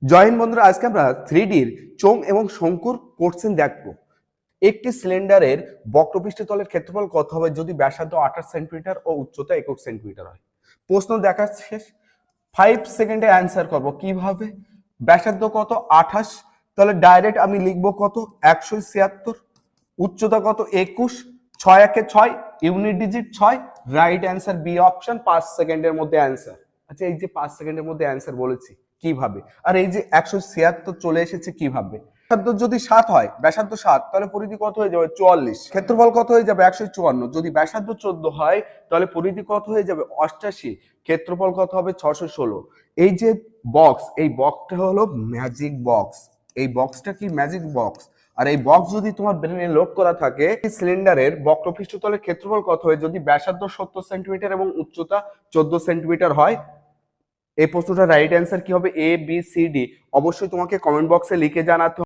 Join বন্ধুরা, আজকে আমরা 3Dর চোঙ এবং শঙ্কুর কোশ্চেন দেখবো। একটি সিলিন্ডারের বক্রপৃষ্ঠ তলের ক্ষেত্রফল কত হবে যদি ব্যাসার্ধ 28 সেন্টিমিটার ও উচ্চতা 21 সেন্টিমিটার হয়? প্রশ্ন দেখা শেষ। 5 সেকেন্ডে অ্যান্সার করব। কিভাবে? ব্যাসার্ধ কত? 28। তাহলে ডাইরেক্ট আমি লিখবো কত? 176। উচ্চতা কত? 21। 6 একে 6, unit digit 6। Right answer B option, 5 সেকেন্ডের মধ্যে অ্যান্সার। আচ্ছা, এই যে 5 সেকেন্ডের মধ্যে অ্যান্সার বলেছি, কিভাবে? আর এই যে 176 চলে এসেছে কিভাবে? ব্যাসার্ধ যদি 7 হয়, ব্যাসার্ধ 7, তাহলে পরিধি কত হয়ে যাবে? 44। ক্ষেত্রফল কত হয়ে যাবে? 154। যদি ব্যাসার্ধ 14 হয়, তাহলে পরিধি কত হয়ে যাবে? 88। ক্ষেত্রফল কত হবে? 616। এই যে বক্স, এই বক্সটা হলো ম্যাজিক বক্স। এই বক্সটা কি? Magic box. আর এই বক্স যদি তোমার ব্রেনে লোড করা থাকে, সিলিন্ডারের বক্রপৃষ্ঠতলের ক্ষেত্রফল কত হয় যদি ব্যাসার্ধ 70 সেন্টিমিটার এবং উচ্চতা 14 সেন্টিমিটার হয়? এই প্রশ্নটার রাইট অ্যান্সার কি হবে? A B C D. অবশ্যই তোমাকে কমেন্ট বক্সে লিখে জানাতে হবে।